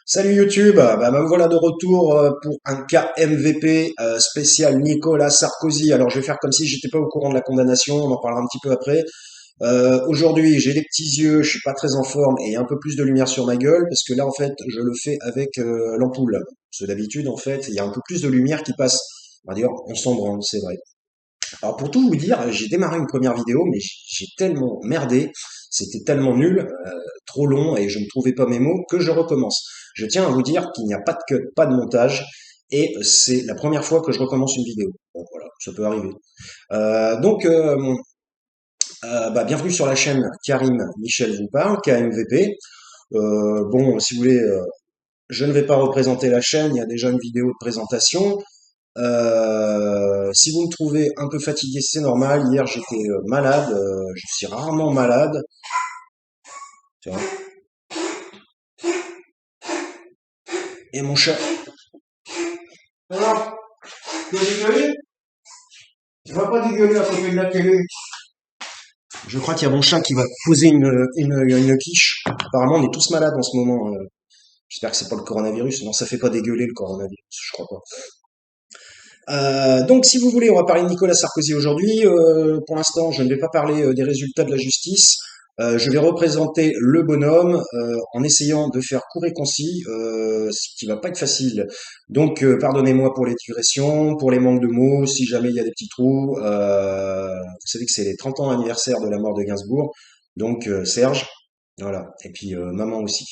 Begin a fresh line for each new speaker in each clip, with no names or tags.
Salut YouTube, me voilà de retour pour un cas MVP spécial Nicolas Sarkozy. Alors je vais faire comme si j'étais pas au courant de la condamnation, on en parlera un petit peu après. Aujourd'hui j'ai les petits yeux, je suis pas très en forme et il y a un peu plus de lumière sur ma gueule parce que là en fait je le fais avec l'ampoule. Parce que d'habitude en fait il y a un peu plus de lumière qui passe. On va dire on s'en branle, c'est vrai. Alors pour tout vous dire, j'ai démarré une première vidéo, mais j'ai tellement merdé, c'était tellement nul, trop long, et je ne trouvais pas mes mots, que je recommence. Je tiens à vous dire qu'il n'y a pas de cut, pas de montage, et c'est la première fois que je recommence une vidéo. Bon voilà, ça peut arriver. Bienvenue sur la chaîne Karim Michel vous parle, KMVP. Bon, si vous voulez, je ne vais pas représenter la chaîne, il y a déjà une vidéo de présentation. Si vous me trouvez un peu fatigué, c'est normal. Hier, j'étais malade. Je suis rarement malade. Tu vois. Et mon chat. Alors, tu vas dégueuler? Tu vas pas dégueuler à côté de la télé. Je crois qu'il y a mon chat qui va poser une quiche. Apparemment, on est tous malades en ce moment. J'espère que c'est pas le coronavirus. Non, ça fait pas dégueuler le coronavirus. Je crois pas. Donc, si vous voulez, on va parler de Nicolas Sarkozy aujourd'hui. Pour l'instant, je ne vais pas parler des résultats de la justice. Je vais représenter le bonhomme en essayant de faire court et concis, ce qui va pas être facile. Donc, pardonnez-moi pour les digressions, pour les manques de mots, si jamais il y a des petits trous. Vous savez que c'est les 30 ans anniversaire de la mort de Gainsbourg. Donc, Serge, voilà. Et puis, maman aussi.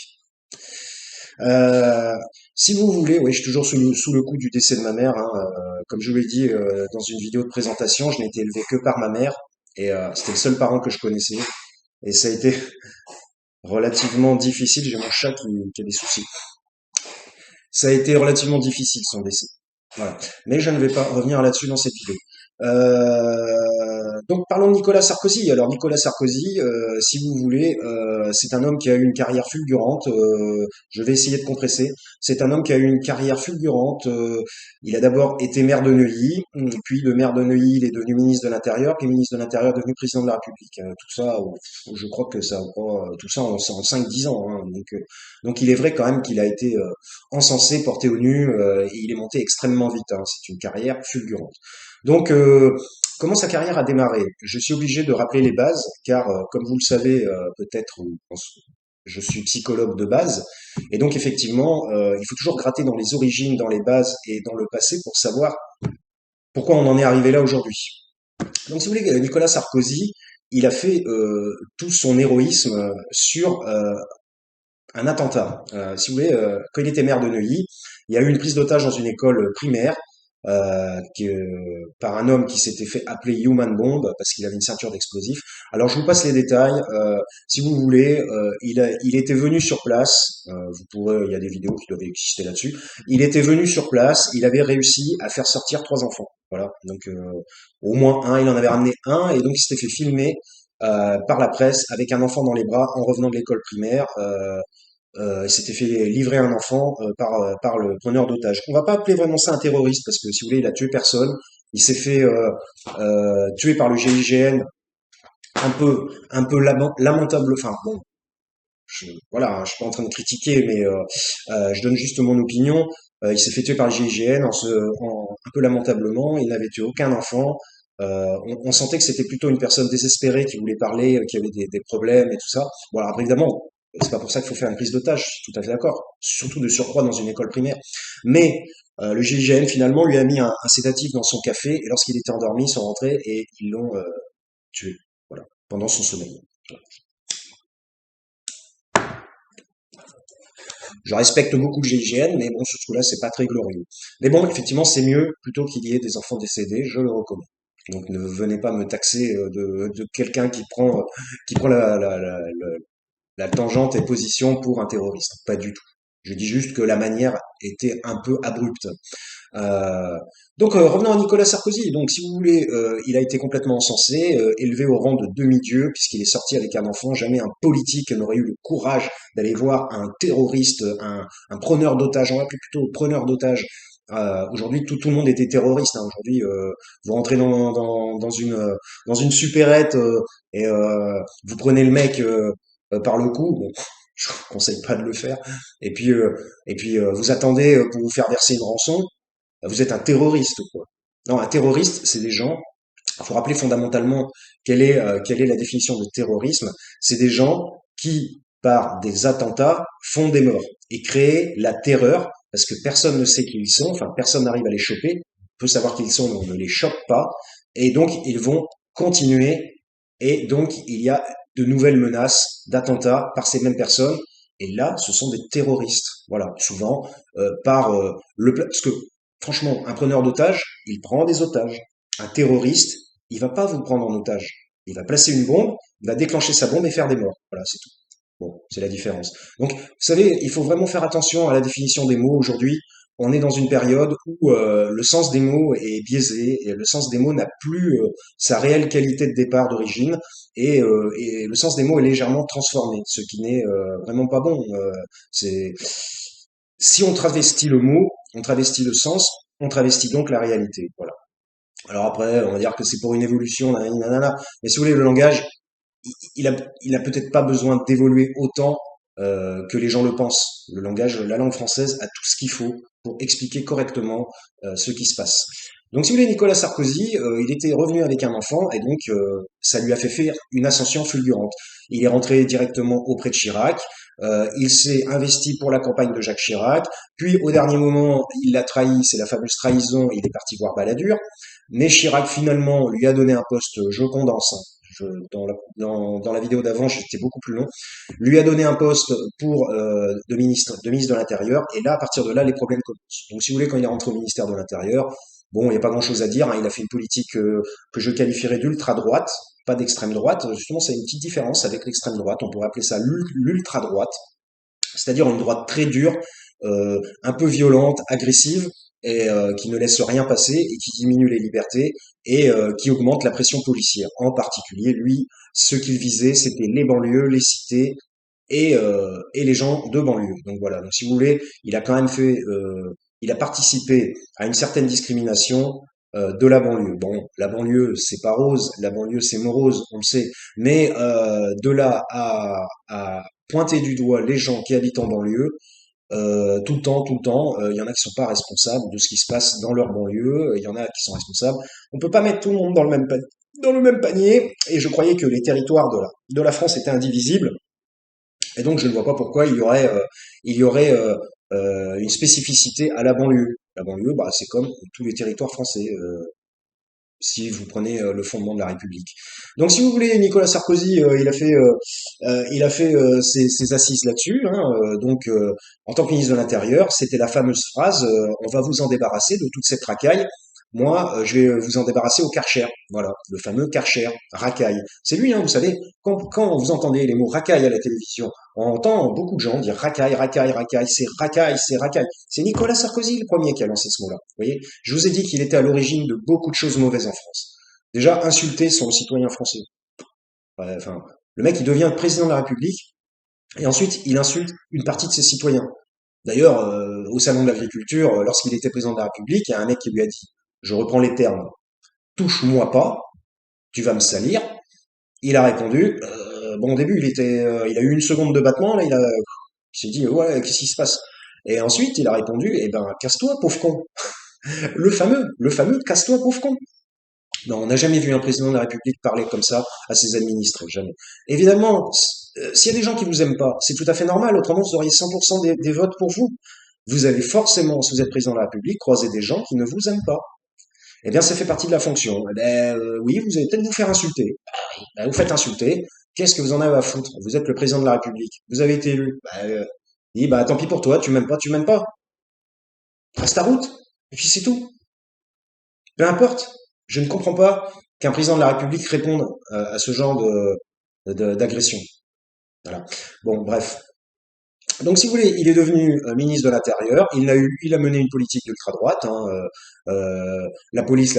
Euh, Si vous voulez, oui, je suis toujours sous le coup du décès de ma mère, hein. Comme je vous l'ai dit dans une vidéo de présentation, je n'ai été élevé que par ma mère et c'était le seul parent que je connaissais. Et ça a été relativement difficile. J'ai mon chat qui a des soucis. Ça a été relativement difficile son décès. Voilà. Mais je ne vais pas revenir là-dessus dans cette vidéo. Donc parlons de Nicolas Sarkozy. Alors Nicolas Sarkozy, si vous voulez, c'est un homme qui a eu une carrière fulgurante. Je vais essayer de compresser. C'est un homme qui a eu une carrière fulgurante. Il a d'abord été maire de Neuilly, puis de maire de Neuilly, il est devenu ministre de l'Intérieur, puis ministre de l'Intérieur est devenu président de la République. Tout ça, je crois que ça, tout ça en 5-10 ans, hein. Donc il est vrai quand même qu'il a été encensé, porté au nu, et il est monté extrêmement vite, hein. C'est une carrière fulgurante. Donc, comment sa carrière a démarré? Je suis obligé de rappeler les bases, car comme vous le savez peut-être, je suis psychologue de base, et donc effectivement, il faut toujours gratter dans les origines, dans les bases et dans le passé pour savoir pourquoi on en est arrivé là aujourd'hui. Donc, si vous voulez, Nicolas Sarkozy, il a fait tout son héroïsme sur un attentat. Si vous voulez, quand il était maire de Neuilly, il y a eu une prise d'otage dans une école primaire par un homme qui s'était fait appeler Human Bomb parce qu'il avait une ceinture d'explosifs. Alors je vous passe les détails. Si vous voulez, il était venu sur place. Vous pourrez, il y a des vidéos qui doivent exister là-dessus. Il était venu sur place. Il avait réussi à faire sortir 3 enfants. Voilà. Donc au moins un, il en avait ramené un et donc il s'était fait filmer par la presse avec un enfant dans les bras en revenant de l'école primaire. Il s'était fait livrer un enfant par le preneur d'otage. On va pas appeler vraiment ça un terroriste parce que si vous voulez, il a tué personne. Il s'est fait tuer par le GIGN, un peu lamentable. Enfin bon, voilà, je suis pas en train de critiquer, mais je donne juste mon opinion. Il s'est fait tuer par le GIGN un peu lamentablement. Il n'avait tué aucun enfant. On sentait que c'était plutôt une personne désespérée qui voulait parler, qui avait des problèmes et tout ça. Bon, alors après, évidemment, c'est pas pour ça qu'il faut faire une prise d'otage, je suis tout à fait d'accord. Surtout de surcroît dans une école primaire. Mais le GIGN finalement lui a mis un sédatif dans son café et lorsqu'il était endormi, ils sont rentrés et ils l'ont tué. Voilà, pendant son sommeil. Je respecte beaucoup le GIGN, mais bon, sur ce coup-là, c'est pas très glorieux. Mais bon, effectivement, c'est mieux plutôt qu'il y ait des enfants décédés, je le reconnais. Donc ne venez pas me taxer de quelqu'un qui prend la tangente et position pour un terroriste. Pas du tout. Je dis juste que la manière était un peu abrupte. Euh, Revenons à Nicolas Sarkozy. Donc si vous voulez, il a été complètement encensé, élevé au rang de demi-dieu puisqu'il est sorti avec un enfant. Jamais un politique n'aurait eu le courage d'aller voir un terroriste, un preneur d'otages. On va appeler plutôt preneur d'otages. Aujourd'hui, tout le monde était terroriste, hein. Aujourd'hui, vous rentrez dans une supérette et vous prenez le mec par le cou. Bon, je vous conseille pas de le faire. Et puis, vous attendez pour vous faire verser une rançon, vous êtes un terroriste, quoi. Non, un terroriste, c'est des gens. Il faut rappeler fondamentalement quelle est la définition de terrorisme. C'est des gens qui, par des attentats, font des morts et créent la terreur parce que personne ne sait qui ils sont, enfin personne n'arrive à les choper. On peut savoir qui ils sont, mais on ne les chope pas. Et donc ils vont continuer. Et donc il y a de nouvelles menaces d'attentats par ces mêmes personnes. Et là, ce sont des terroristes. Voilà, souvent parce que franchement, un preneur d'otages, il prend des otages. Un terroriste, il va pas vous prendre en otage. Il va placer une bombe, il va déclencher sa bombe et faire des morts. Voilà, c'est tout. Bon, c'est la différence. Donc, vous savez, il faut vraiment faire attention à la définition des mots. Aujourd'hui, on est dans une période où le sens des mots est biaisé et le sens des mots n'a plus sa réelle qualité de départ d'origine et le sens des mots est légèrement transformé, ce qui n'est vraiment pas bon. C'est Si on travestit le mot, on travestit le sens, on travestit donc la réalité. Voilà. Alors après, on va dire que c'est pour une évolution, nanani, nanana. Mais si vous voulez, le langage, il a peut-être pas besoin d'évoluer autant que les gens le pensent. Le langage, la langue française a tout ce qu'il faut pour expliquer correctement ce qui se passe. Donc, si vous voulez, Nicolas Sarkozy, il était revenu avec un enfant et donc ça lui a fait faire une ascension fulgurante. Il est rentré directement auprès de Chirac. Il s'est investi pour la campagne de Jacques Chirac. Puis, au dernier moment, il l'a trahi. C'est la fameuse trahison. Il est parti voir Balladur. Mais Chirac finalement lui a donné un poste, je condense, hein, dans la vidéo d'avant, j'étais beaucoup plus long, lui a donné un poste pour de ministre de l'Intérieur, et là, à partir de là, les problèmes commencent. Donc, si vous voulez, quand il est rentré au ministère de l'Intérieur, bon, il n'y a pas grand-chose à dire, hein, il a fait une politique que je qualifierais d'ultra-droite, pas d'extrême droite, justement, c'est une petite différence avec l'extrême droite, on pourrait appeler ça l'ultra-droite, c'est-à-dire une droite très dure, un peu violente, agressive, et qui ne laisse rien passer et qui diminue les libertés et qui augmente la pression policière. En particulier, lui, ce qu'il visait, c'était les banlieues, les cités et les gens de banlieue. Donc voilà. Donc si vous voulez, il a quand même il a participé à une certaine discrimination de la banlieue. Bon, la banlieue, c'est pas rose, la banlieue, c'est morose, on le sait. Mais de là à pointer du doigt les gens qui habitent en banlieue, tout le temps, il y en a qui sont pas responsables de ce qui se passe dans leur banlieue, il y en a qui sont responsables. On peut pas mettre tout le monde dans le même panier, et je croyais que les territoires de la France étaient indivisibles, et donc je ne vois pas pourquoi il y aurait une spécificité à la banlieue. La banlieue, bah, c'est comme tous les territoires français. Si vous prenez le fondement de la République. Donc, si vous voulez, Nicolas Sarkozy, il a fait ses assises là-dessus. Hein, en tant que ministre de l'Intérieur, c'était la fameuse phrase on va vous en débarrasser de toute cette racaille. Moi, je vais vous en débarrasser au Karcher. Voilà, le fameux Karcher, racaille. C'est lui, hein, vous savez, quand vous entendez les mots racaille à la télévision, on entend beaucoup de gens dire racaille, racaille, racaille, c'est racaille, c'est racaille. C'est Nicolas Sarkozy le premier qui a lancé ce mot-là. Vous voyez, je vous ai dit qu'il était à l'origine de beaucoup de choses mauvaises en France. Déjà, insulter son citoyen français. Ouais, enfin, le mec, il devient président de la République et ensuite, il insulte une partie de ses citoyens. D'ailleurs, au salon de l'agriculture, lorsqu'il était président de la République, il y a un mec qui lui a dit, je reprends les termes, touche-moi pas, tu vas me salir. Il a répondu, bon, au début, il a eu une seconde de battement, là, il s'est dit, ouais, qu'est-ce qui se passe? Et ensuite, il a répondu, eh ben, casse-toi, pauvre con. Le fameux casse-toi, pauvre con. Non, on n'a jamais vu un président de la République parler comme ça à ses administrés, jamais. Évidemment, s'il y a des gens qui vous aiment pas, c'est tout à fait normal, autrement vous auriez 100% des votes pour vous. Vous allez forcément, si vous êtes président de la République, croiser des gens qui ne vous aiment pas. Eh bien, ça fait partie de la fonction. Eh ben, oui, vous allez peut-être vous faire insulter. Ben, vous faites insulter. Qu'est-ce que vous en avez à foutre? Vous êtes le président de la République. Vous avez été élu. Bah, tant pis pour toi, tu m'aimes pas. Reste ta route. Et puis c'est tout. Peu importe. Je ne comprends pas qu'un président de la République réponde à ce genre d'agression. Voilà. Bon, bref. Donc, si vous voulez, il est devenu ministre de l'Intérieur. Il a mené une politique d'ultra-droite. Hein, la police.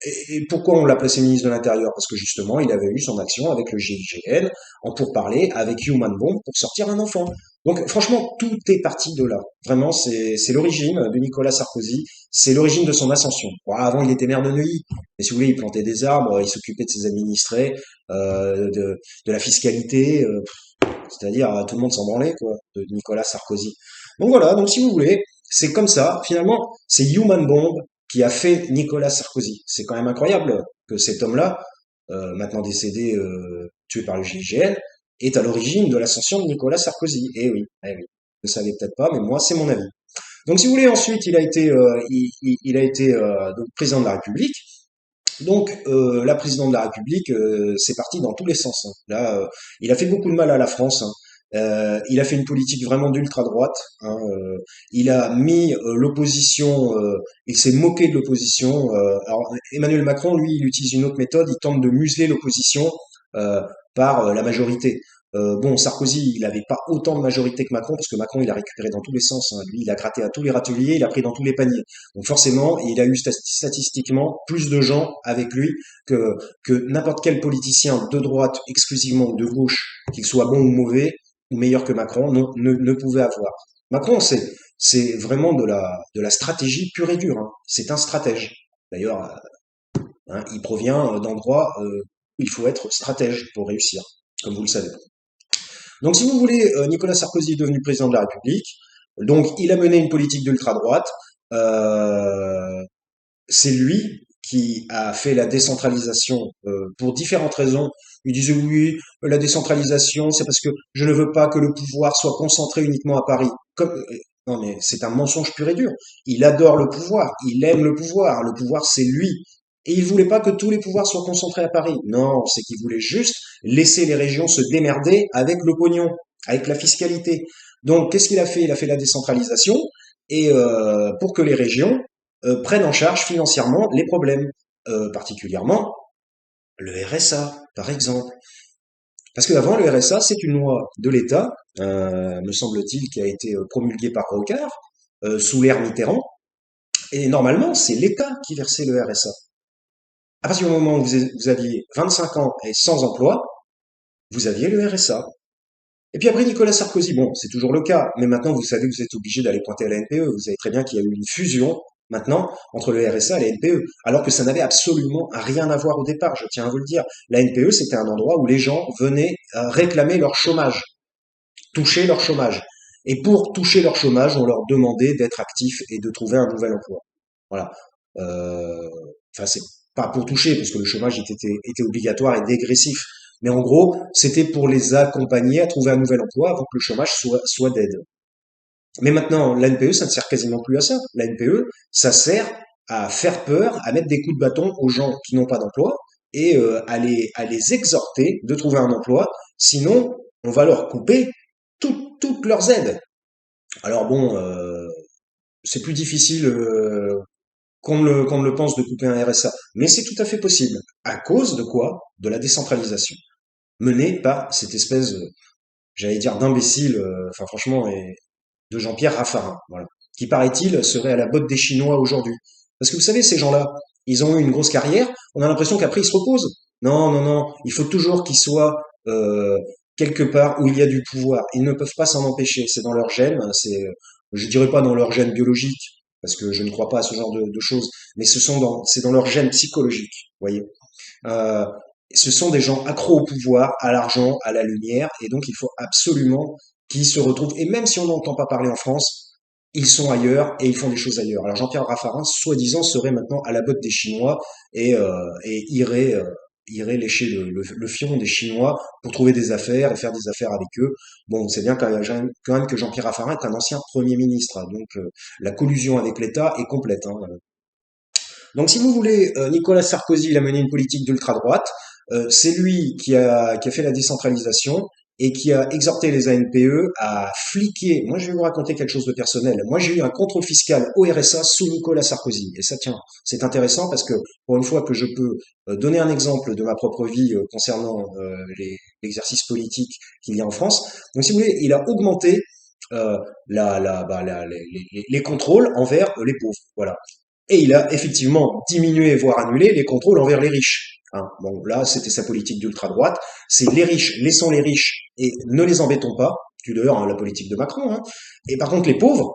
Et pourquoi on l'a placé ministre de l'Intérieur? Parce que justement, il avait eu son action avec le GIGN en pourparlers avec Human Bomb pour sortir un enfant. Donc, franchement, tout est parti de là. Vraiment, c'est l'origine de Nicolas Sarkozy. C'est l'origine de son ascension. Bon, avant, il était maire de Neuilly. Mais si vous voulez, il plantait des arbres, il s'occupait de ses administrés, de la fiscalité. C'est-à-dire, tout le monde s'en branlait, quoi, de Nicolas Sarkozy. Donc voilà, donc si vous voulez, c'est comme ça, finalement, c'est Human Bomb qui a fait Nicolas Sarkozy. C'est quand même incroyable que cet homme-là, maintenant décédé, tué par le GIGN, est à l'origine de l'ascension de Nicolas Sarkozy. Eh oui, vous ne savez peut-être pas, mais moi, c'est mon avis. Donc si vous voulez, ensuite, il a été donc président de la République. Donc, la présidente de la République, c'est parti dans tous les sens, hein. Là, il a fait beaucoup de mal à la France, hein. Il a fait une politique vraiment d'ultra droite, hein. Il a mis l'opposition, il s'est moqué de l'opposition. Alors, Emmanuel Macron, lui, il utilise une autre méthode. Il tente de museler l'opposition euh, par la majorité. Bon, Sarkozy, il n'avait pas autant de majorité que Macron, parce que Macron, il a récupéré dans tous les sens, hein. Lui, il a gratté à tous les râteliers, il a pris dans tous les paniers. Donc forcément, il a eu statistiquement plus de gens avec lui que n'importe quel politicien de droite exclusivement ou de gauche, qu'il soit bon ou mauvais, ou meilleur que Macron, ne pouvait avoir. Macron, c'est vraiment de la stratégie pure et dure, hein. C'est un stratège. D'ailleurs, hein, il provient d'endroits où il faut être stratège pour réussir, comme vous le savez. Donc, si vous voulez, Nicolas Sarkozy est devenu président de la République. Donc, il a mené une politique d'ultra-droite. Euh, c'est lui qui a fait la décentralisation pour différentes raisons. Il disait oui, la décentralisation, c'est parce que je ne veux pas que le pouvoir soit concentré uniquement à Paris. Non, mais c'est un mensonge pur et dur. Il adore le pouvoir, il aime le pouvoir. Le pouvoir, c'est lui. Et il voulait pas que tous les pouvoirs soient concentrés à Paris. Non, c'est qu'il voulait juste laisser les régions se démerder avec le pognon, avec la fiscalité. Donc, qu'est-ce qu'il a fait? Il a fait la décentralisation et pour que les régions prennent en charge financièrement les problèmes, particulièrement le RSA, par exemple. Parce qu'avant, le RSA, c'est une loi de l'État, me semble-t-il, qui a été promulguée par Rocard, sous l'ère Mitterrand, et normalement, c'est l'État qui versait le RSA. À partir du moment où vous aviez 25 ans et sans emploi, vous aviez le RSA. Et puis après Nicolas Sarkozy, bon, c'est toujours le cas, mais maintenant vous savez que vous êtes obligé d'aller pointer à la NPE. Vous savez très bien qu'il y a eu une fusion maintenant entre le RSA et la NPE, alors que ça n'avait absolument rien à voir au départ, je tiens à vous le dire. La NPE, c'était un endroit où les gens venaient réclamer leur chômage, toucher leur chômage. Et pour toucher leur chômage, on leur demandait d'être actifs et de trouver un nouvel emploi. Voilà. Euh, Enfin, c'est pas pour toucher, parce que le chômage était obligatoire et dégressif. Mais en gros, c'était pour les accompagner à trouver un nouvel emploi avant que le chômage soit dead. Mais maintenant, la NPE, ça ne sert quasiment plus à ça. La NPE, ça sert à faire peur, à mettre des coups de bâton aux gens qui n'ont pas d'emploi et à les exhorter de trouver un emploi. Sinon, on va leur couper toutes leurs aides. Alors bon, c'est plus difficile qu'on ne le pense de couper un RSA, mais c'est tout à fait possible. À cause de quoi? De la décentralisation menée par cette espèce, j'allais dire d'imbécile, enfin franchement, et de Jean-Pierre Raffarin, voilà, qui paraît-il serait à la botte des Chinois aujourd'hui. Parce que vous savez, ces gens-là, ils ont eu une grosse carrière, on a l'impression qu'après ils se reposent. Non, non, non, il faut toujours qu'ils soient quelque part où il y a du pouvoir. Ils ne peuvent pas s'en empêcher, c'est dans leur gène, je dirais pas dans leur gène biologique, parce que je ne crois pas à ce genre de choses, mais c'est dans leur gène psychologique, vous voyez. Euh, Ce sont des gens accros au pouvoir, à l'argent, à la lumière, et donc il faut absolument qu'ils se retrouvent. Et même si on n'entend pas parler en France, ils sont ailleurs et ils font des choses ailleurs. Alors Jean-Pierre Raffarin, soi-disant, serait maintenant à la botte des Chinois et irait lécher le fion des Chinois pour trouver des affaires et faire des affaires avec eux. Bon, c'est bien quand même que Jean-Pierre Raffarin est un ancien Premier ministre, hein, donc la collusion avec l'État est complète, hein. Donc, si vous voulez, Nicolas Sarkozy, il a mené une politique d'ultra-droite. C'est lui qui a fait la décentralisation et qui a exhorté les ANPE à fliquer. Moi, je vais vous raconter quelque chose de personnel. Moi, j'ai eu un contrôle fiscal au RSA sous Nicolas Sarkozy. Et ça, tiens, c'est intéressant parce que pour une fois que je peux donner un exemple de ma propre vie concernant l'exercice politique qu'il y a en France. Donc, si vous voulez, il a augmenté les contrôles envers les pauvres. Voilà. Et il a effectivement diminué, voire annulé, les contrôles envers les riches. Hein. Bon, là, c'était sa politique d'ultra-droite. C'est les riches, laissons les riches et ne les embêtons pas. C'est d'ailleurs hein, la politique de Macron. Hein. Et par contre, les pauvres,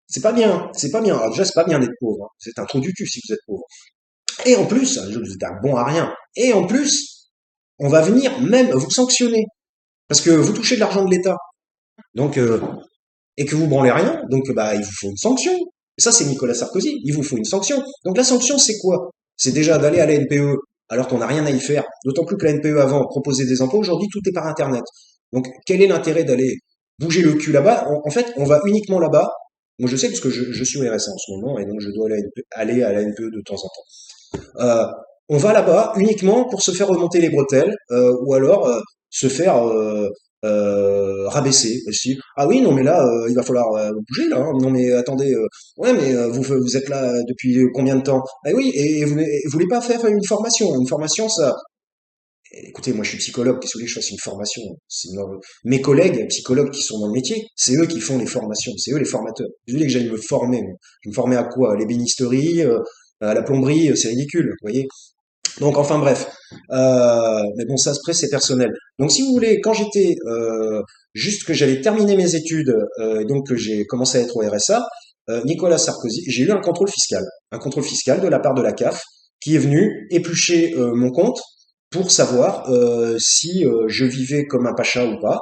c'est pas bien. C'est pas bien. Alors déjà, c'est pas bien d'être pauvre. Hein. C'est un trou du cul si vous êtes pauvre. Et en plus, vous êtes un bon à rien. Et en plus, on va venir même vous sanctionner. Parce que vous touchez de l'argent de l'État. Donc, et que vous branlez rien, donc bah il vous faut une sanction. Et ça, c'est Nicolas Sarkozy. Il vous faut une sanction. Donc la sanction, c'est quoi? C'est déjà d'aller à la NPE alors qu'on n'a rien à y faire. D'autant plus que la NPE avant proposait des emplois. Aujourd'hui, tout est par Internet. Donc quel est l'intérêt d'aller bouger le cul là-bas? En fait, on va uniquement là-bas. Moi, je sais parce que je suis au RSA en ce moment et donc je dois aller à la NPE de temps en temps. On va là-bas uniquement pour se faire remonter les bretelles ou alors se faire rabaisser aussi. Ah oui, non mais là, il va falloir bouger là. Hein. Non mais attendez, ouais mais vous êtes là depuis combien de temps? Ah oui, et vous voulez pas faire une formation? Une formation, ça. Écoutez, moi je suis psychologue, qu'est-ce que vous voulez que je fasse une formation? Mes collègues psychologues qui sont dans le métier, c'est eux qui font les formations, c'est eux les formateurs. Vous voulez que j'aille me former? Moi. Je vais me former à quoi? À l'ébénisterie, à la plomberie, c'est ridicule, vous voyez? Donc enfin bref, mais bon ça après c'est personnel. Donc si vous voulez, quand j'étais juste que j'avais terminé mes études, et donc que j'ai commencé à être au RSA, Nicolas Sarkozy, j'ai eu un contrôle fiscal de la part de la CAF qui est venu éplucher mon compte pour savoir si je vivais comme un pacha ou pas.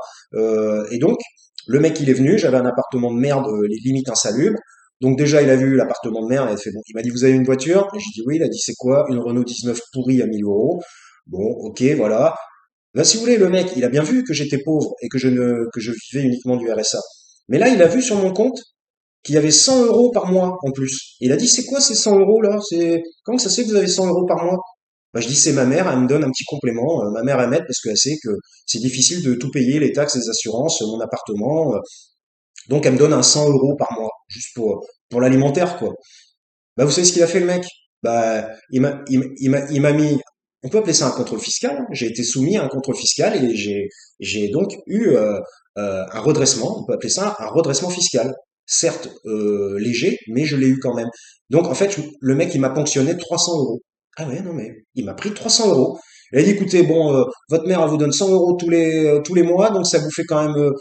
Et donc le mec il est venu, j'avais un appartement de merde, limite insalubre. Donc déjà, il a vu l'appartement de mère et il a fait bon. Il m'a dit, vous avez une voiture? Et j'ai dit oui. Il a dit, c'est quoi? Une Renault 19 pourrie à 1 000 euros. Bon, ok, voilà. Ben, si vous voulez, le mec, il a bien vu que j'étais pauvre et que je vivais uniquement du RSA. Mais là, il a vu sur mon compte qu'il y avait 100 euros par mois en plus. Et il a dit, c'est quoi ces 100 euros là? Comment ça se fait que vous avez 100 euros par mois? Ben, je dis, c'est ma mère, elle me donne un petit complément. Ma mère, elle m'aide parce qu'elle sait que c'est difficile de tout payer, les taxes, les assurances, mon appartement. Donc, elle me donne un 100 euros par mois, juste pour l'alimentaire, quoi. Bah, vous savez ce qu'il a fait, le mec? Bah, il m'a mis, on peut appeler ça un contrôle fiscal. Hein. J'ai été soumis à un contrôle fiscal et j'ai donc eu un redressement. On peut appeler ça un redressement fiscal. Certes, léger, mais je l'ai eu quand même. Donc, en fait, le mec, il m'a ponctionné 300 euros. Ah ouais, non, mais il m'a pris 300 euros. Il a dit, écoutez, bon, votre mère, elle vous donne 100 euros tous les mois, donc ça vous fait quand même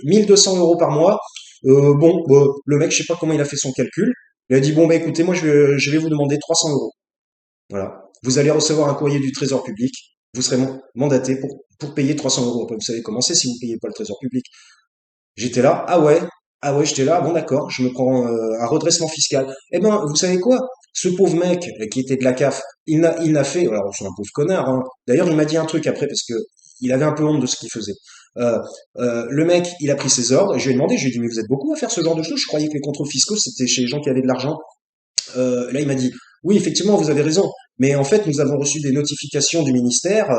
1200 euros par mois. Bon, le mec, je sais pas comment il a fait son calcul. Il a dit, bon, bah écoutez, moi, je vais vous demander 300 euros. Voilà. Vous allez recevoir un courrier du Trésor public. Vous serez mandaté pour payer 300 euros. Après, vous savez comment c'est si vous payez pas le Trésor public. J'étais là, ah ouais, j'étais là, bon d'accord, je me prends un redressement fiscal. Eh ben, vous savez quoi? Ce pauvre mec qui était de la CAF, il n'a fait, alors c'est un pauvre connard, hein. D'ailleurs, il m'a dit un truc après parce que il avait un peu honte de ce qu'il faisait. Euh, le mec, il a pris ses ordres et je lui ai demandé, je lui ai dit, mais vous êtes beaucoup à faire ce genre de choses? Je croyais que les contrôles fiscaux, c'était chez les gens qui avaient de l'argent. Là, il m'a dit, oui, effectivement, vous avez raison, mais en fait, nous avons reçu des notifications du ministère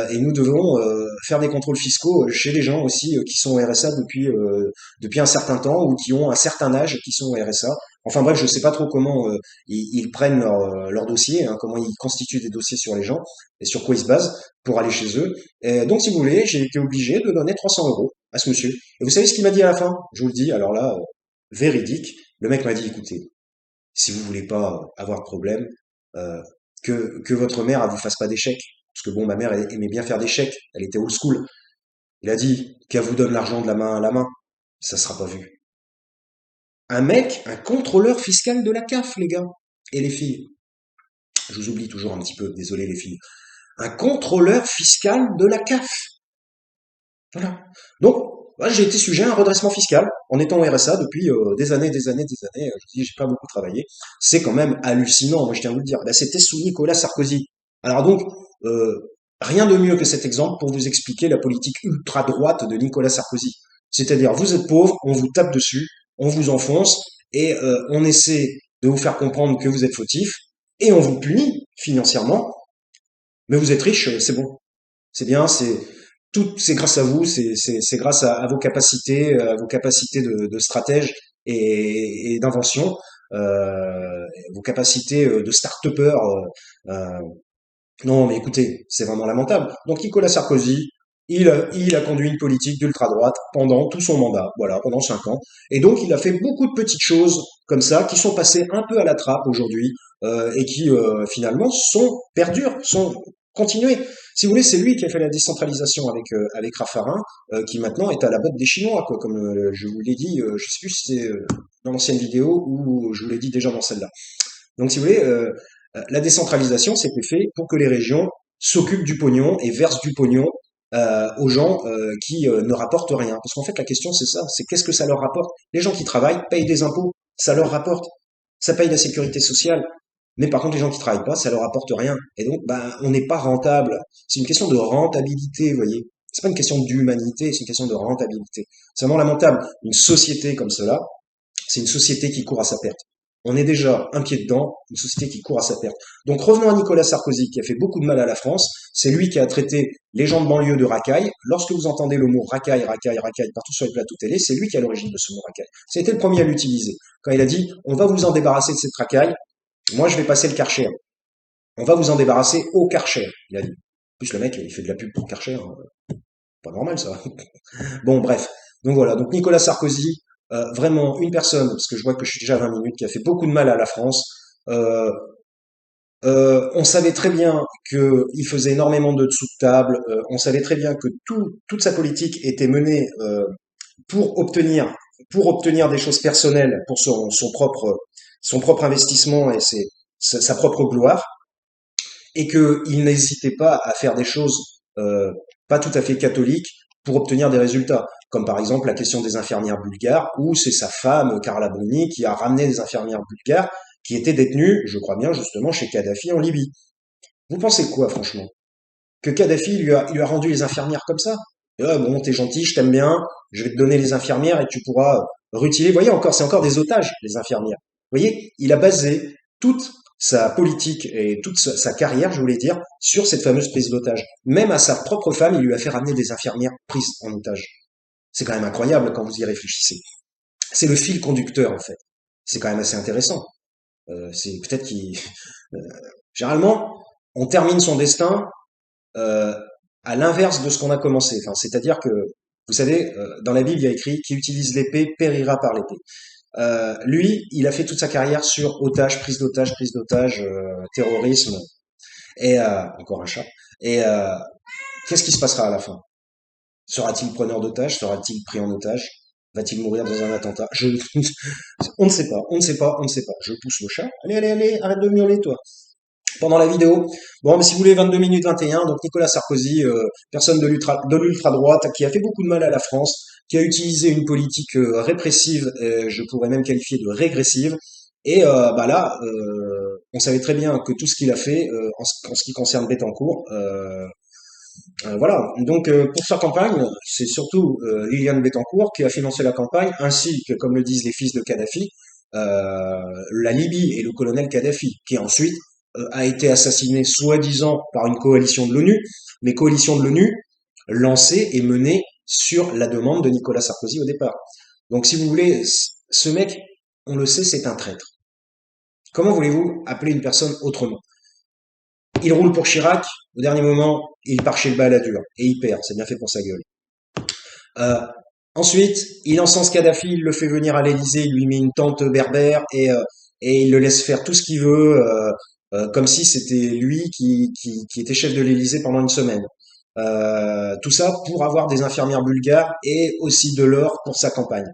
et nous devons faire des contrôles fiscaux chez les gens aussi qui sont au RSA depuis un certain temps ou qui ont un certain âge qui sont au RSA. Enfin bref, je sais pas trop comment ils prennent leur dossier, hein, comment ils constituent des dossiers sur les gens et sur quoi ils se basent pour aller chez eux. Et donc, si vous voulez, j'ai été obligé de donner 300 euros à ce monsieur. Et vous savez ce qu'il m'a dit à la fin? Je vous le dis, alors là, véridique. Le mec m'a dit, écoutez, si vous voulez pas avoir de problème, euh, que votre mère elle vous fasse pas d'échecs. Parce que bon, ma mère elle aimait bien faire des chèques, elle était old school. Il a dit qu'elle vous donne l'argent de la main à la main, ça sera pas vu. Un mec, un contrôleur fiscal de la CAF, les gars. Et les filles. Je vous oublie toujours un petit peu, désolé les filles. Un contrôleur fiscal de la CAF. Voilà. Donc, voilà, j'ai été sujet à un redressement fiscal en étant au RSA depuis des années, des années, des années. Je dis, j'ai pas beaucoup travaillé. C'est quand même hallucinant. Moi, je tiens à vous le dire. Ben, c'était sous Nicolas Sarkozy. Alors donc, euh, rien de mieux que cet exemple pour vous expliquer la politique ultra droite de Nicolas Sarkozy. C'est-à-dire, vous êtes pauvre, on vous tape dessus, on vous enfonce et on essaie de vous faire comprendre que vous êtes fautif et on vous punit financièrement. Mais vous êtes riche, c'est bon. C'est bien, c'est grâce à vous, c'est grâce à vos capacités de stratège et d'invention, vos capacités de start-upper. Euh, non, mais écoutez, c'est vraiment lamentable. Donc Nicolas Sarkozy, il a conduit une politique d'ultra-droite pendant tout son mandat, voilà, pendant 5 ans. Et donc il a fait beaucoup de petites choses comme ça qui sont passées un peu à la trappe aujourd'hui et qui finalement perdurent, sont continuées. Si vous voulez, c'est lui qui a fait la décentralisation avec Raffarin, qui maintenant est à la botte des Chinois, quoi, comme je vous l'ai dit, je sais plus si c'est dans l'ancienne vidéo ou je vous l'ai dit déjà dans celle-là. Donc, si vous voulez, la décentralisation, c'était fait pour que les régions s'occupent du pognon et versent du pognon aux gens qui ne rapportent rien. Parce qu'en fait, la question, c'est ça, c'est qu'est-ce que ça leur rapporte? Les gens qui travaillent payent des impôts, ça leur rapporte, ça paye la sécurité sociale. Mais par contre, les gens qui travaillent pas, ça leur apporte rien. Et donc, ben, on n'est pas rentable. C'est une question de rentabilité, vous voyez. C'est pas une question d'humanité, c'est une question de rentabilité. C'est vraiment lamentable. Une société comme cela, c'est une société qui court à sa perte. On est déjà un pied dedans, une société qui court à sa perte. Donc revenons à Nicolas Sarkozy, qui a fait beaucoup de mal à la France. C'est lui qui a traité les gens de banlieue de racailles. Lorsque vous entendez le mot racaille, racaille, racaille partout sur les plateaux télé, c'est lui qui est à l'origine de ce mot racaille. C'était le premier à l'utiliser. Quand il a dit, on va vous en débarrasser de cette racaille, moi je vais passer le Karcher. On va vous en débarrasser au Karcher, il a dit. En plus, le mec, il fait de la pub pour Karcher. Pas normal, ça. Bon, bref. Donc voilà. Donc Nicolas Sarkozy, vraiment une personne, parce que je vois que je suis déjà à 20 minutes, qui a fait beaucoup de mal à la France. Euh, on savait très bien qu'il faisait énormément de dessous de table. On savait très bien que toute sa politique était menée pour obtenir, pour obtenir des choses personnelles pour son propre investissement et sa propre gloire, et qu'il n'hésitait pas à faire des choses pas tout à fait catholiques pour obtenir des résultats. Comme par exemple la question des infirmières bulgares, où c'est sa femme, Carla Bruni, qui a ramené des infirmières bulgares qui étaient détenues, je crois bien, justement, chez Kadhafi en Libye. Vous pensez quoi, franchement? Que Kadhafi il lui a rendu les infirmières comme ça? Ah, bon, t'es gentil, je t'aime bien, je vais te donner les infirmières et tu pourras rutiler. Vous voyez encore, c'est encore des otages, les infirmières. Vous voyez, il a basé toute sa politique et toute sa carrière, je voulais dire, sur cette fameuse prise d'otage. Même à sa propre femme, il lui a fait ramener des infirmières prises en otage. C'est quand même incroyable quand vous y réfléchissez. C'est le fil conducteur, en fait. C'est quand même assez intéressant. C'est peut-être qu'il... euh, généralement, on termine son destin euh, à l'inverse de ce qu'on a commencé. Enfin, c'est-à-dire que, vous savez, dans la Bible, il y a écrit qui utilise l'épée périra par l'épée. Lui, il a fait toute sa carrière sur otage, prise d'otage, terrorisme et encore un chat. Et qu'est-ce qui se passera à la fin? Sera-t-il preneur d'otage? Sera-t-il pris en otage? Va-t-il mourir dans un attentat? On ne sait pas, on ne sait pas, on ne sait pas. Je pousse le chat. Allez, allez, allez, arrête de miauler, toi pendant la vidéo. Bon, mais si vous voulez, 22 minutes 21, donc Nicolas Sarkozy, personne de l'ultra-droite, qui a fait beaucoup de mal à la France, qui a utilisé une politique répressive, je pourrais même qualifier de régressive, et bah là, on savait très bien que tout ce qu'il a fait en ce qui concerne Bettencourt, voilà. Donc pour sa campagne, c'est surtout Liliane Bettencourt qui a financé la campagne, ainsi que, comme le disent les fils de Kadhafi, la Libye et le colonel Kadhafi, qui ensuite a été assassiné soi-disant par une coalition de l'ONU, mais coalition de l'ONU lancée et menée sur la demande de Nicolas Sarkozy au départ. Donc si vous voulez, ce mec, on le sait, c'est un traître. Comment voulez-vous appeler une personne autrement? Il roule pour Chirac, au dernier moment, il part chez le Balladur, et il perd, c'est bien fait pour sa gueule. Euh, Ensuite, il encense Kadhafi, il le fait venir à l'Élysée, il lui met une tente berbère, et il le laisse faire tout ce qu'il veut, comme si c'était lui qui était chef de l'Élysée pendant une semaine. Tout ça pour avoir des infirmières bulgares et aussi de l'or pour sa campagne.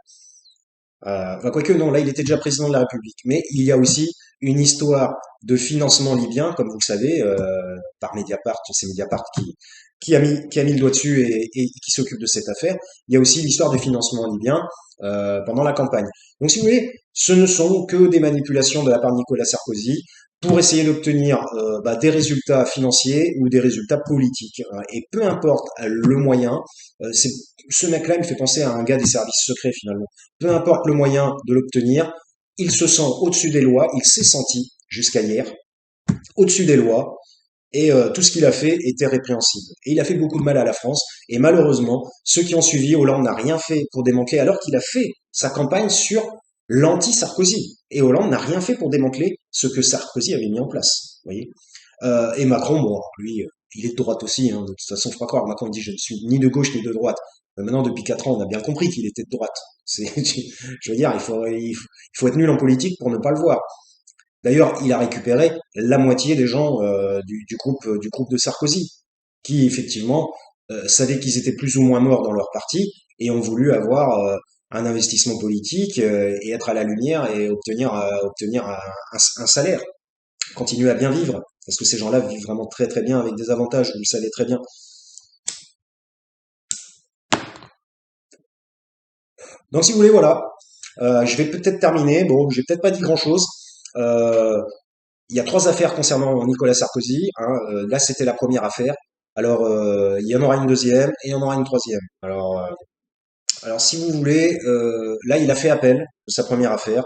Enfin, quoique non, là il était déjà président de la République. Mais il y a aussi une histoire de financement libyen, comme vous le savez, par Mediapart, c'est Mediapart qui a mis le doigt dessus et qui s'occupe de cette affaire. Il y a aussi l'histoire du financement libyen pendant la campagne. Donc si vous voulez, ce ne sont que des manipulations de la part de Nicolas Sarkozy pour essayer d'obtenir bah, des résultats financiers ou des résultats politiques. Et peu importe le moyen, ce mec-là il me fait penser à un gars des services secrets finalement. Peu importe le moyen de l'obtenir, il se sent au-dessus des lois, il s'est senti, jusqu'à hier, au-dessus des lois, et tout ce qu'il a fait était répréhensible. Et il a fait beaucoup de mal à la France, et malheureusement, ceux qui ont suivi, Hollande n'a rien fait pour démanteler, alors qu'il a fait sa campagne sur l'anti-Sarkozy. Et Hollande n'a rien fait pour démanteler ce que Sarkozy avait mis en place. Vous voyez. Et Macron, bon, lui, il est de droite aussi, hein, de toute façon, faut pas croire. Macron il dit je ne suis ni de gauche ni de droite. Maintenant, depuis 4 ans, on a bien compris qu'il était de droite. C'est, je veux dire, il faut être nul en politique pour ne pas le voir. D'ailleurs, il a récupéré la moitié des gens du groupe de Sarkozy, qui effectivement savaient qu'ils étaient plus ou moins morts dans leur parti et ont voulu avoir un investissement politique et être à la lumière et obtenir un salaire, continuer à bien vivre, parce que ces gens-là vivent vraiment très très bien avec des avantages, vous le savez très bien. Donc si vous voulez, voilà. Je vais peut-être terminer. Bon, j'ai peut-être pas dit grand-chose. Euh, il y a trois affaires concernant Nicolas Sarkozy, hein. Là, c'était la première affaire. Alors, il y en aura une deuxième et il y en aura une troisième. Alors, si vous voulez, là, il a fait appel de sa première affaire.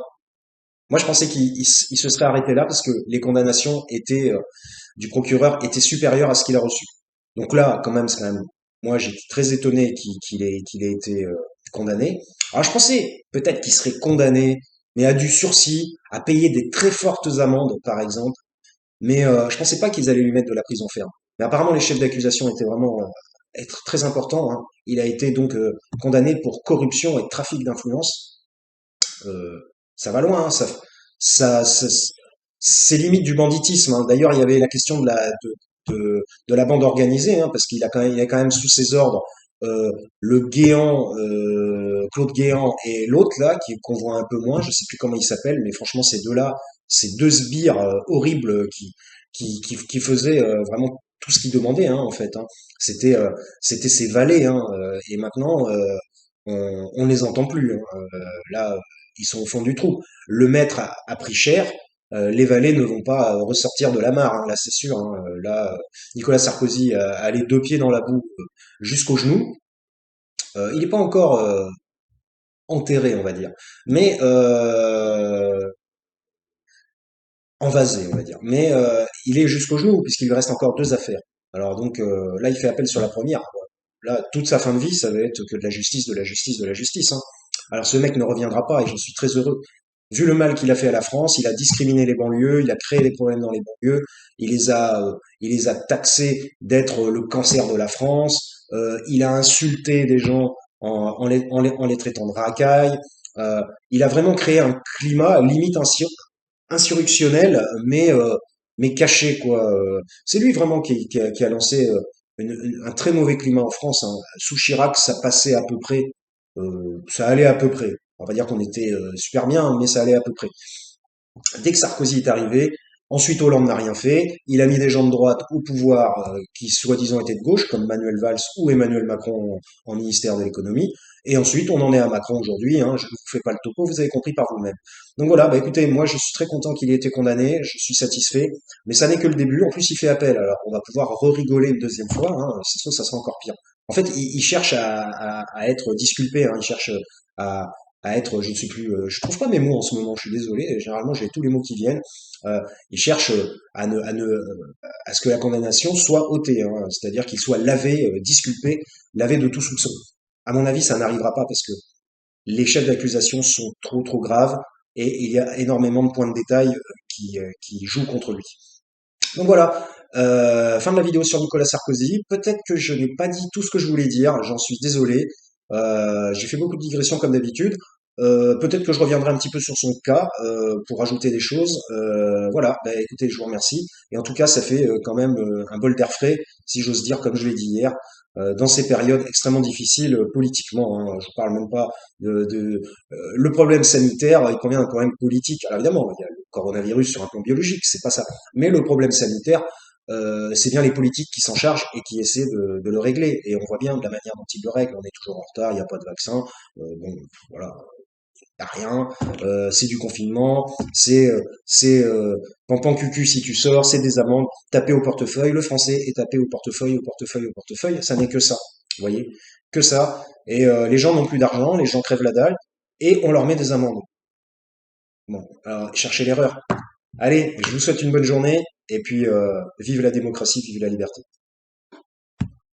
Moi, je pensais qu'il se serait arrêté là parce que les condamnations du procureur étaient supérieures à ce qu'il a reçu. Donc là, quand même, c'est quand même. Moi, j'étais très étonné qu'il ait été condamné. Alors, je pensais peut-être qu'il serait condamné, mais à du sursis, à payer des très fortes amendes, par exemple. Mais je pensais pas qu'ils allaient lui mettre de la prison ferme. Mais apparemment, les chefs d'accusation étaient vraiment être très importants, hein. Il a été donc condamné pour corruption et trafic d'influence. Euh, Ça va loin, hein. Ça, c'est limite du banditisme, hein. D'ailleurs, il y avait la question de la bande organisée, hein, parce il a quand même sous ses ordres le Guéant, Claude Guéant et l'autre là, qu'on voit un peu moins, je sais plus comment il s'appelle, mais franchement, ces deux-là, ces deux sbires horribles qui faisaient vraiment tout ce qu'ils demandaient, hein, en fait, hein. C'était, c'était ces valets, hein, et maintenant, on les entend plus, hein. Là, ils sont au fond du trou. Le maître a pris cher. Les valets ne vont pas ressortir de la mare, hein, là c'est sûr, hein. Là, Nicolas Sarkozy a les deux pieds dans la boue jusqu'aux genoux. Il n'est pas encore enterré, on va dire, mais envasé, on va dire. Mais il est jusqu'aux genoux puisqu'il lui reste encore deux affaires. Alors donc là, il fait appel sur la première. Là, toute sa fin de vie, ça va être que de la justice, de la justice, de la justice, hein. Alors ce mec ne reviendra pas et j'en suis très heureux. Vu le mal qu'il a fait à la France, il a discriminé les banlieues, il a créé des problèmes dans les banlieues, il les a taxés d'être le cancer de la France, il a insulté des gens en les traitant de racailles, il a vraiment créé un climat limite insurrectionnel, mais caché, quoi. C'est lui vraiment qui a lancé un très mauvais climat en France, hein. Sous Chirac, ça passait à peu près, ça allait à peu près. On va dire qu'on était super bien, mais ça allait à peu près. Dès que Sarkozy est arrivé, ensuite Hollande n'a rien fait. Il a mis des gens de droite au pouvoir qui soi-disant étaient de gauche, comme Manuel Valls ou Emmanuel Macron en ministère de l'économie. Et ensuite, on en est à Macron aujourd'hui, hein. Je ne vous fais pas le topo, vous avez compris par vous-même. Donc voilà, bah écoutez, moi je suis très content qu'il ait été condamné, je suis satisfait, mais ça n'est que le début. En plus, il fait appel, alors on va pouvoir re-rigoler une deuxième fois, hein. C'est sûr, ça sera encore pire. En fait, il cherche à être disculpé, hein. Il cherche à, à être, je ne sais plus, je trouve pas mes mots en ce moment, je suis désolé, généralement j'ai tous les mots qui viennent. Il cherche à ce que la condamnation soit ôtée, hein, c'est-à-dire qu'il soit lavé, disculpé, lavé de tout soupçon. À mon avis, ça n'arrivera pas parce que les chefs d'accusation sont trop graves et il y a énormément de points de détail qui jouent contre lui. Donc voilà, fin de la vidéo sur Nicolas Sarkozy. Peut-être que je n'ai pas dit tout ce que je voulais dire, j'en suis désolé. J'ai fait beaucoup de digressions comme d'habitude. Peut-être que je reviendrai un petit peu sur son cas pour ajouter des choses. Voilà, bah, écoutez, je vous remercie. Et en tout cas, ça fait quand même un bol d'air frais, si j'ose dire, comme je l'ai dit hier, dans ces périodes extrêmement difficiles politiquement, hein. Je ne parle même pas le problème sanitaire, il convient d'un problème politique. Alors évidemment, il y a le coronavirus sur un plan biologique, c'est pas ça. Mais le problème sanitaire, c'est bien les politiques qui s'en chargent et qui essaient de le régler. Et on voit bien de la manière dont ils le règlent. On est toujours en retard, il n'y a pas de vaccin. Bon, voilà, y a rien, c'est du confinement, c'est pampan cucu si tu sors, c'est des amendes, taper au portefeuille, le français est tapé au portefeuille, au portefeuille, au portefeuille, ça n'est que ça, vous voyez, que ça, et les gens n'ont plus d'argent, les gens crèvent la dalle, et on leur met des amendes. Bon, alors, cherchez l'erreur. Allez, je vous souhaite une bonne journée, et puis vive la démocratie, vive la liberté.